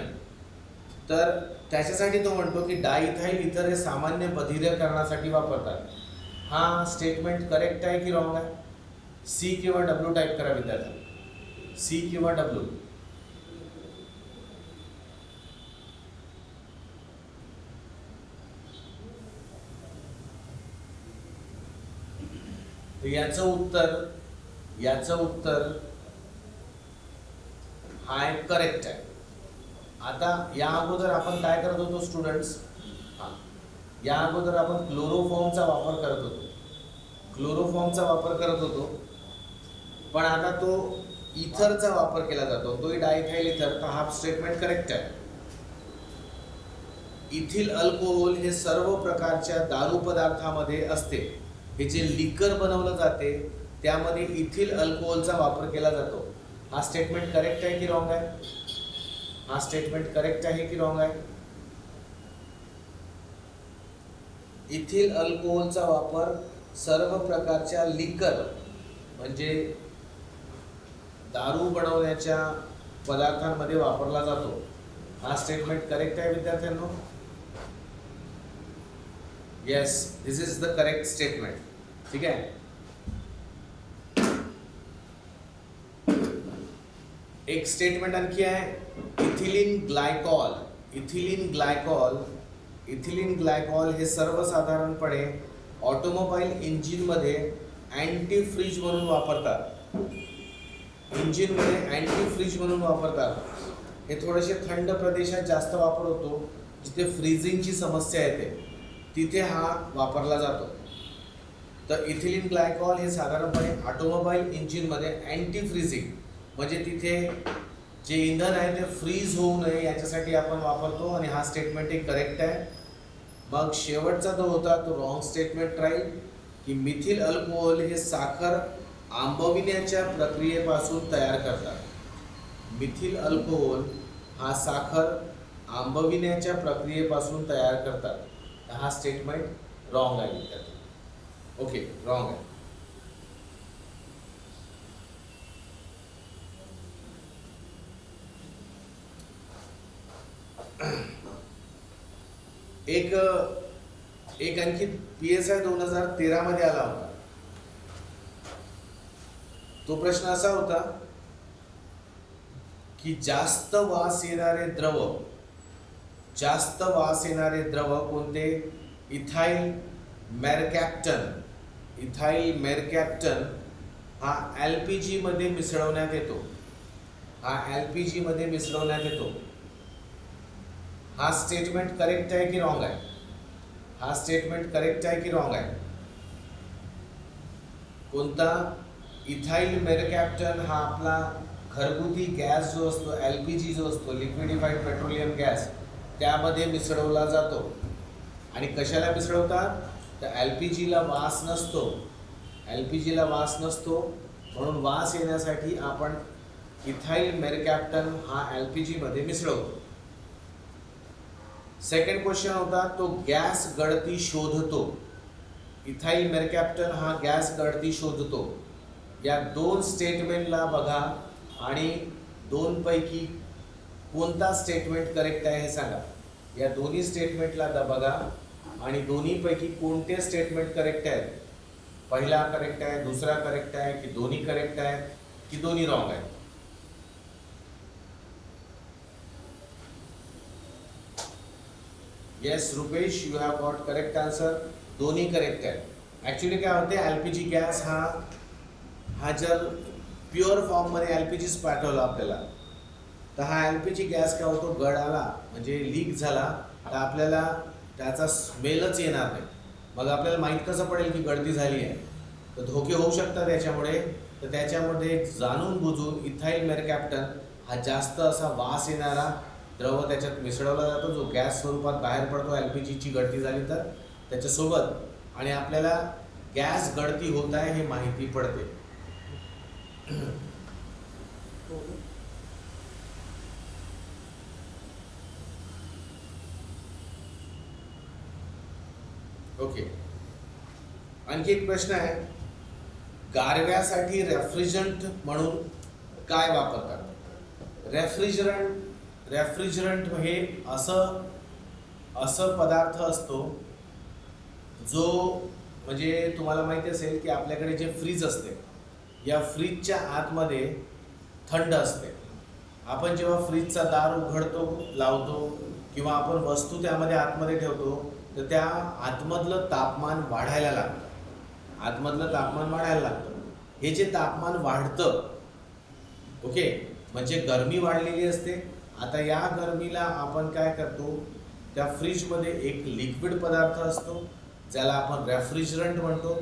A: तर त्याच्यासाठी तो म्हणतो की डायइथाइल इथर हे सामान्य बधिरीकरणासाठी वापरतात. हा स्टेटमेंट करेक्ट आहे की रॉंग आहे. सी किंवा डब्ल्यू टाईप करा विद्यार्थ्यांना. सी किंवा डब्ल्यू. याचं उत्तर हा एक करेक्ट आहे. आता या अगोदर आपण काय करत होतो स्टुडंट्स, या अगोदर आपण क्लोरोफॉर्मचा वापर करत होतो, पण आता तो इथरचा वापर केला जातो, तो डायइथाइल इथर. तर हा स्टेटमेंट करेक्ट आहे. इथिल अल्कोहोल हे सर्व प्रकारच्या दारू पदार्थामध्ये असते. हे जे लिकर बनवलं जाते त्यामध्ये इथिल अल्कोहोलचा वापर केला जातो. हा स्टेटमेंट करेक्ट आहे की रॉंग आहे. हा स्टेटमेंट करेक्ट आहे की रॉंग आहे. इथिल अल्कोहोलचा वापर सर्व प्रकारच्या लिकर म्हणजे दारू बनवण्याच्या पदार्थांमध्ये वापरला जातो. हा स्टेटमेंट करेक्ट आहे विद्यार्थ्यांनो. Yes, this is the correct statement. ठीक आहे. एक स्टेटमेंट आणखी आहे, इथिलीन ग्लायकॉल हे सर्वसाधारणपणे ऑटोमोबाईल इंजिनमध्ये अँटी फ्रीज म्हणून वापरतात. हे थोडेसे थंड प्रदेशात जास्त वापर होतो, जिथे फ्रीजिंगची समस्या येते तिथे हा वापरला जातो. तर इथिलीन ग्लायकॉल हे साधारणपणे ऑटोमोबाईल इंजिनमध्ये अँटी फ्रीजिंग म्हणजे तिथे जे इंधन आहे ते फ्रीज होऊ नये याच्यासाठी आपण वापरतो, आणि हा स्टेटमेंट एक करेक्ट आहे. मग शेवटचा जो होता तो रॉंग स्टेटमेंट राहील की मिथिल अल्कोहोल हे साखर आंबविण्याच्या प्रक्रियेपासून तयार करतात. मिथिल अल्कोहोल हा साखर आंबविण्याच्या प्रक्रियेपासून तयार करतात. हा स्टेटमेंट रॉंग आहे विद्यार्थी. ओके, रॉंग आहे. एक आणखी PSI 2013 मध्ये आला होता. तो प्रश्न असा होता की जास्त वास येणारे द्रव कोणते. इथाइल मेरकॅप्टन हा LPG मध्ये मिसळवण्यात येतो. हा स्टेटमेंट करेक्ट आहे की रॉंग आहे. कोणता. इथाइल मेरकॅप्टन हा आपला घरगुती गॅस जो असतो, LPG जो असतो, लिक्विडिफाईड पेट्रोलियम गॅस, त्यामध्ये मिसळवला जातो. आणि कशाला मिसळवतात? तर LPGला वास नसतो, LPGला वास नसतो, म्हणून वास येण्यासाठी आपण इथाइल मेरकॅप्टन हा LPG मध्ये मिसळवतो. सेकंड क्वेश्चन होता तो गॅस गळती शोधतो. इथाइल मेरकॅप्टन हा गॅस गळती शोधतो. या दोन स्टेटमेंटला बघा आणि दोन पैकी कोणता स्टेटमेंट करेक्ट आहे हे सांगा. या दोन्ही स्टेटमेंटला बघा आणि दोन्ही पैकी कोणते स्टेटमेंट करेक्ट आहेत. पहिला करेक्ट आहे, दुसरा करेक्ट आहे, की दोन्ही करेक्ट आहे, की दोन्ही रॉंग आहे. Yes Rupesh, you have got correct answer. दोन्ही करेक्ट आहे. ॲक्च्युली काय होते, LPG गॅस हा जर प्युअर फॉर्ममध्ये LPGच पाठवला आपल्याला तर हा LPG गॅस काय होतो, गळाला म्हणजे लीक झाला तर आपल्याला त्याचा स्मेलच येणार नाही. मग आपल्याला माहीत कसं पडेल की गळती झाली आहे? तर धोके होऊ शकतात त्याच्यामुळे. तर त्याच्यामध्ये जाणून बुजून इथाइल मेरकॅप्टन हा जास्त असा वास येणारा द्रव त्याच्यात मिसळवला जातो, जो गॅस स्वरूपात बाहेर पडतो LPGची गळती झाली तर त्याच्यासोबत, आणि आपल्याला गॅस गळती होत आहे हे माहिती पडते. ओके, आणखी एक प्रश्न आहे, गारव्यासाठी रेफ्रिजरंट म्हणून काय वापरतात? रेफ्रिजरंट हे असं पदार्थ असतो जो, म्हणजे तुम्हाला माहिती असेल की आपल्याकडे जे फ्रीज असते, या फ्रीजच्या आतमध्ये थंड असते. आपण जेव्हा फ्रीजचा दार उघडतो, लावतो किंवा आपण वस्तू त्यामध्ये आतमध्ये ठेवतो तर त्या आतमधलं तापमान वाढायला लागतं. हे जे तापमान वाढतं, ओके, म्हणजे गरमी वाढलेली असते. आता या गरमीला आपण काय करतो, त्या फ्रीजमध्ये एक लिक्विड पदार्थ असतो ज्याला आपण रेफ्रिजरंट म्हणतो.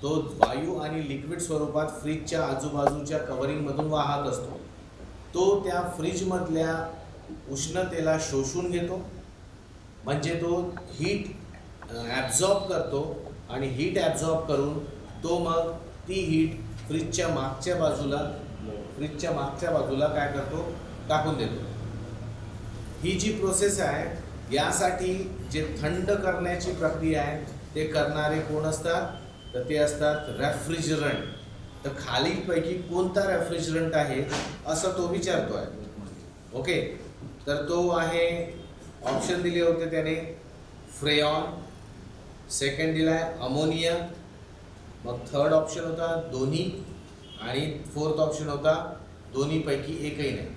A: तो वायू आणि लिक्विड स्वरूपात फ्रीजच्या आजूबाजूच्या कव्हरिंगमधून वाहत असतो. तो त्या फ्रीजमधल्या उष्णतेला शोषून घेतो, म्हणजे तो हीट ॲब्झॉर्ब करतो आणि हीट ॲब्झॉर्ब करून तो मग ती हीट फ्रीजच्या मागच्या बाजूला काय करतो, टाकून देतो. ही जी प्रोसेस आहे, यासाठी जे थंड करण्याची प्रक्रिया आहे ते करणारे कोण असतात? तर ते असतात रेफ्रिजरंट. तर खालीलपैकी कोणता रेफ्रिजरंट आहे असं तो विचारतो आहे. ओके, तर तो आहे, ऑप्शन दिले होते त्याने, फ्रेऑन, सेकंड दिला आहे अमोनिया, मग थर्ड ऑप्शन होता दोन्ही, आणि फोर्थ ऑप्शन होता दोन्हीपैकी एकही नाही.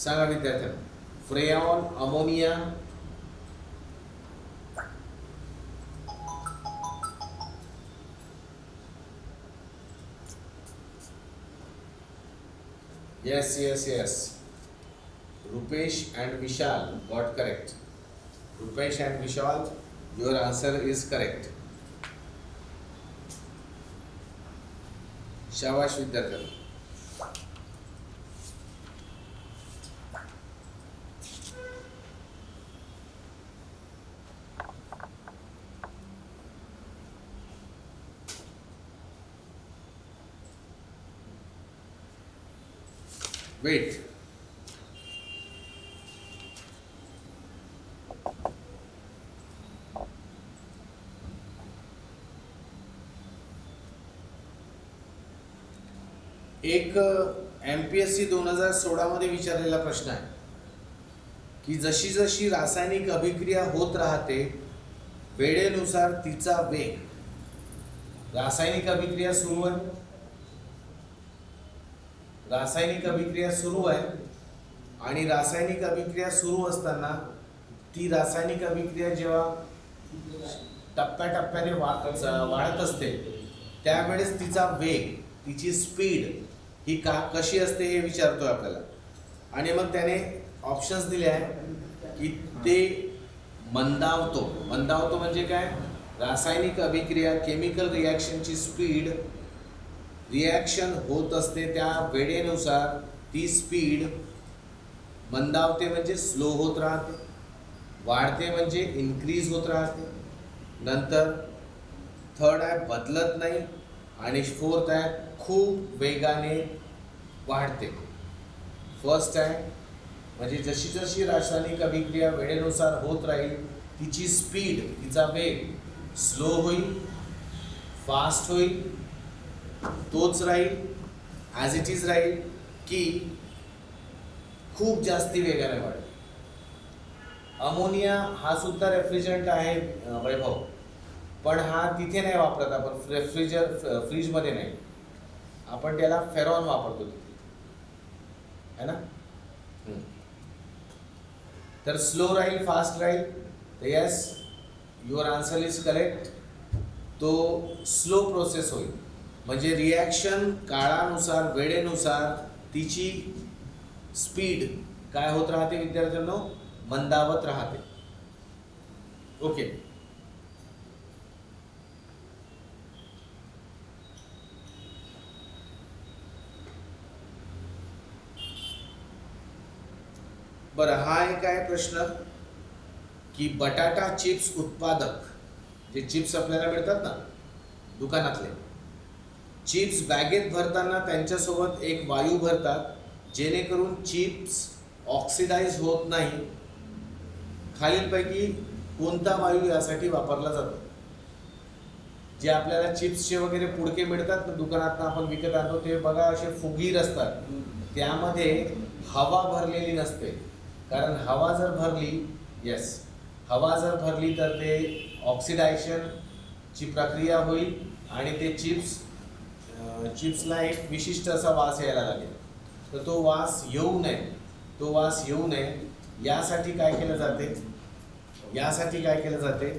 A: सांगा विद्यार्थ्यांना, फ्रेऑन, ammonia, yes. Rupesh and Vishal got correct. Rupesh and Vishal, your answer is correct. शाबाश विद्यार्थ्यांनो. Wait. एक MPSC 2016 मध्ये विचारलेला प्रश्न आहे की जशी जशी रासायनिक अभिक्रिया होत राहते वेळेनुसार तिचा वेग. रासायनिक अभिक्रिया सुरू आहे आणि रासायनिक अभिक्रिया सुरू असताना ती रासायनिक अभिक्रिया जेव्हा टप्प्याटप्प्याने वाढत असते त्यावेळेस तिचा वेग, तिची स्पीड ही कशी असते हे विचारतोय आपल्याला. आणि मग त्याने ऑप्शन्स दिले आहे की ते मंदावतो म्हणजे काय? रासायनिक अभिक्रिया, केमिकल रिॲक्शनची स्पीड, रिॲक्शन होत असते त्या वेळेनुसार ती स्पीड मंदावते म्हणजे स्लो होत राहते. वाढते म्हणजे इन्क्रीज होत राहते. नंतर थर्ड आहे बदलत नाही. आणि फोर्थ आहे खूप वेगाने वाढते. फर्स्ट आहे म्हणजे जशी जशी रासायनिक अभिक्रिया वेळेनुसार होत राहील तिची स्पीड, तिचा वेग स्लो होईल, फास्ट होईल, तोच राहील, ॲज इट इज राहील, की खूप जास्ती वेगाने वाढेल. अमोनिया हा सुद्धा रेफ्रिजरंट आहे वैभव, पण हा तिथे नाही वापरत आपण, फ्रीजमध्ये नाही, आपण त्याला फेरॉन वापरतो तिथे, है ना. तर स्लो राहील, फास्ट राहील. तर yes, your answer is correct. तो स्लो प्रोसेस होईल म्हणजे रिॲक्शन काळानुसार वेळेनुसार तिची स्पीड काय होत राहते विद्यार्थ्यांनो, मंदावत राहते. ओके. बरं, हा एक आहे प्रश्न की बटाटा चिप्स उत्पादक, जे चिप्स आपल्याला मिळतात ना दुकानातले, चिप्स बॅगेत भरताना त्यांच्यासोबत एक वायू भरतात जेणेकरून चिप्स ऑक्सिडाइज होत नाही. खालीलपैकी कोणता वायू यासाठी वापरला जातो? जे आपल्याला चिप्सचे वगैरे पुडके मिळतात ना दुकानात आपण विकत आणतो ते बघा असे फुगीर असतात, त्यामध्ये हवा भरलेली नसते. कारण हवा जर भरली, येस, हवा जर भरली तर ते ऑक्सिडायशनची प्रक्रिया होईल आणि ते चिप्सला एक विशिष्ट असा वास यायला लागेल. तर तो वास येऊ नये यासाठी काय केलं जाते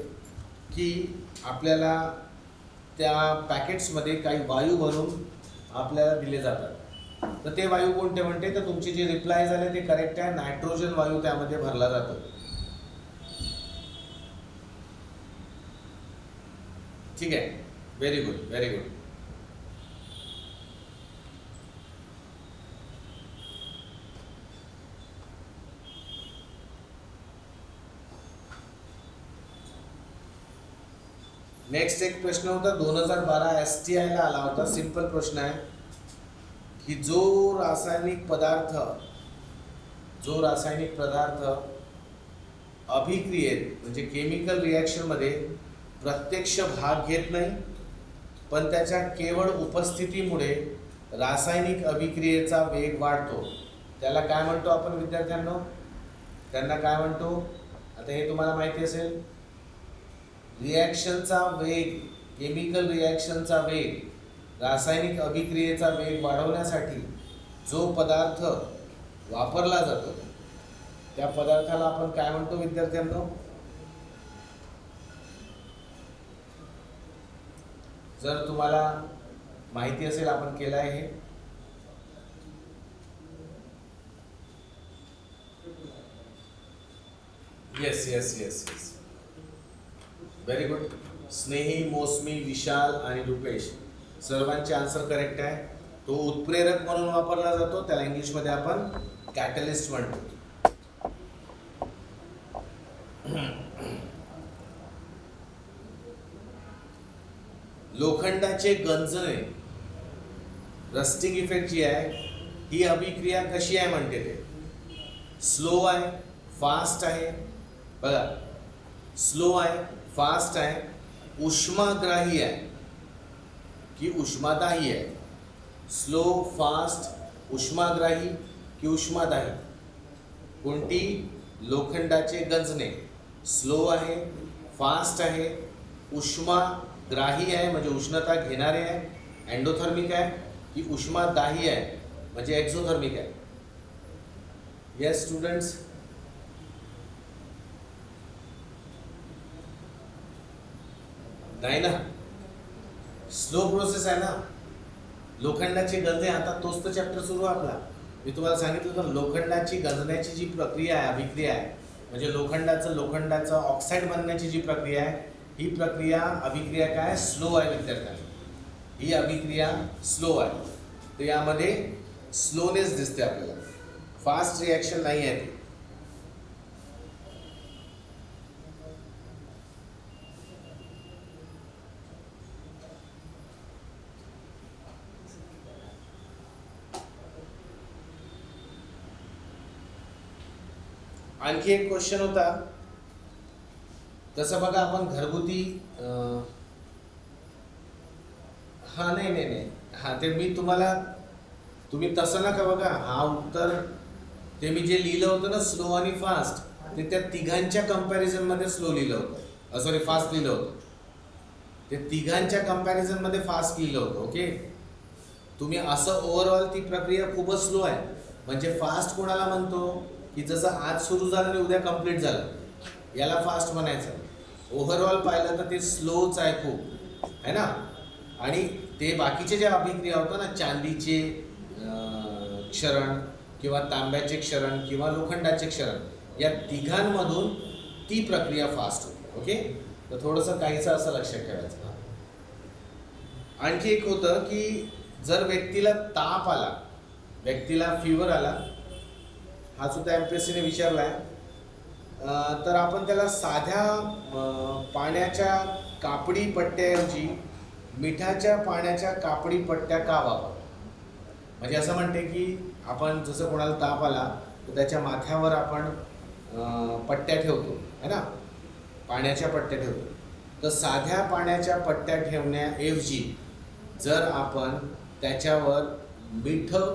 A: की आपल्याला त्या पॅकेट्समध्ये काही वायू भरून आपल्याला दिले जातात. तर ते वायू कोणते म्हणते, तर तुमचे जे रिप्लाय झाले ते करेक्ट आहे. नायट्रोजन वायू त्यामध्ये भरला जातो. ठीक आहे, very good, very good. Next एक प्रश्न होता 2012 STI ला आला होता. सिंपल प्रश्न आहे की जो रासायनिक पदार्थ अभिक्रियेत म्हणजे केमिकल रिॲक्शनमध्ये प्रत्यक्ष भाग घेत नाही पण त्याच्या केवळ उपस्थितीमुळे रासायनिक अभिक्रियेचा वेग वाढतो, त्याला काय म्हणतो आपण विद्यार्थ्यांनो? त्यांना काय म्हणतो? आता हे तुम्हाला माहिती असेल. रिॲक्शनचा वेग, केमिकल रिॲक्शनचा वेग, रासायनिक अभिक्रियेचा वेग वाढवण्यासाठी जो पदार्थ वापरला जातो त्या पदार्थाला आपण काय म्हणतो विद्यार्थ्यांनो? जर तुम्हाला माहिती असेल आपण केलं आहे हे. Yes, very good. स्नेही, मोसमी, विशाल आणि रुपेश सर्वांचे आन्सर करेक्ट आहे. तो उत्प्रेरक म्हणून वापरला जातो, त्याला इंग्लिशमध्ये आपण कॅटलिस्ट म्हणतो. लोखंडाचे गंजणे, रस्टिंग इफेक्ट जी आहे ही अभिक्रिया कशी आहे म्हणते ते? स्लो आहे, फास्ट आहे? बघा, स्लो आहे, फास्ट आहे, उष्माग्राही आहे की उष्मादाही आहे? स्लो, फास्ट, उष्माग्राही की उष्मादाही? कोणती? लोखंडाचे गंजणे स्लो आहे, फास्ट आहे, उष्माग्राही आहे म्हणजे उष्णता घेणारे आहे, एंडोथर्मिक आहे, की उष्मादाही आहे म्हणजे एक्झोथर्मिक आहे? येस स्टुडंट्स, नाही ना, स्लो प्रोसेस आहे ना. लोखंडाचे गंजणे, आता तोच तर चॅप्टर सुरू आहे आपला. मी तुम्हाला सांगितलं तर लोखंडाची गंजण्याची जी प्रक्रिया आहे, अभिक्रिया आहे, म्हणजे लोखंडाचं ऑक्साईड बनण्याची जी प्रक्रिया आहे, ही अभिक्रिया काय स्लो आहे विद्यार्थ्यांना. ही अभिक्रिया स्लो आहे. तर यामध्ये स्लोनेस दिसते आपल्याला, फास्ट रिॲक्शन नाही आहे ती. आणखी एक क्वेश्चन होता, तसं बघा आपण घरगुती हा नाही हा ते मी तुम्ही तसं नका बघा, हा उत्तर ते मी जे लिहिलं होतं ना स्लो आणि फास्ट, ते त्या तिघांच्या कंपॅरिझन मध्ये स्लो लिहिलं होतं, सॉरी फास्ट लिहिलं होतं. ते तिघांच्या कंपॅरिझन मध्ये फास्ट लिहिलं होतं. ओके, तुम्ही असं ओव्हरऑल ती प्रक्रिया खूपच स्लो आहे. म्हणजे फास्ट कोणाला म्हणतो की जसं आज सुरू झालं आणि उद्या कंप्लीट झालं, याला फास्ट म्हणायचं. ओव्हरऑल पाहिलं तर ते स्लोच आहे खूप, है ना. आणि ते बाकीचे जे अभिक्रिया होतं ना, चांदीचे क्षरण किंवा तांब्याचे क्षरण किंवा लोखंडाचे क्षरण, या तिघांमधून ती प्रक्रिया फास्ट होते. ओके, तर थोडंसं काहीचं असं लक्षात ठेवायचं. आणखी एक होतं की जर व्यक्तीला ताप आला, व्यक्तीला फीवर आला, हा सुद्धा MPSCने विचारला आहे, तर आपण त्याला साध्या पाण्याच्या कापडी पट्ट्याऐवजी मिठाच्या पाण्याच्या कापडी पट्ट्या का वापरतो. म्हणजे असं म्हणते की आपण जसं कोणाला ताप आला तर त्याच्या माथ्यावर आपण पट्ट्या ठेवतो, है ना, पाण्याच्या पट्ट्या ठेवतो. तर साध्या पाण्याच्या पट्ट्या ठेवण्याऐवजी जर आपण त्याच्यावर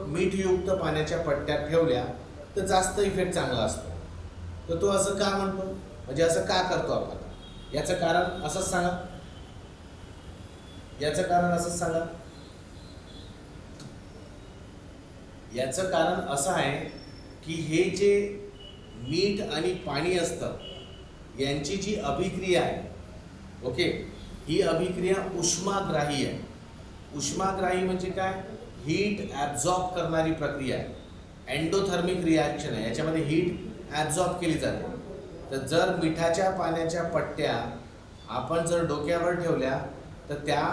A: मीठयुक्त पाण्याच्या पट्ट्या ठेवल्या तर जास्त इफेक्ट चांगला असतो. तर तो असं का म्हणतो, म्हणजे असं का करतो आपण, याचं कारण असंच सांगा. याचं कारण असं आहे की हे जे मीठ आणि पाणी असतं यांची जी अभिक्रिया आहे, ओके, ही अभिक्रिया उष्माग्राही आहे. उष्माग्राही म्हणजे काय, हीट ॲब्झॉर्ब करणारी प्रक्रिया आहे. एंडोथर्मिक रिॲक्शन आहे, याच्यामध्ये हीट ॲब्झॉर्ब केली जाते. तर जर मिठाच्या पाण्याच्या पट्ट्या आपण जर डोक्यावर ठेवल्या तर त्या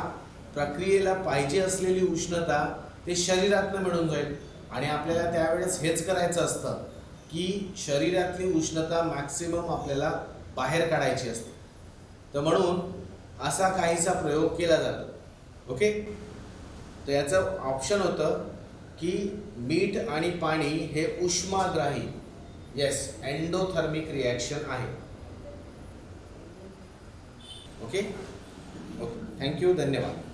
A: प्रक्रियेला पाहिजे असलेली उष्णता ते शरीरातनं मिळून जाईल. आणि आपल्याला त्यावेळेस हेच करायचं असतं की शरीरातली उष्णता मॅक्सिमम आपल्याला बाहेर काढायची असते. तर म्हणून असा काहीसा प्रयोग केला जातो. ओके, तर याचं ऑप्शन होतं की मीठ आणि पाणी हे उष्माग्राही, येस, एंडोथर्मिक रिॲक्शन आहे. ओके, थँक्यू, धन्यवाद.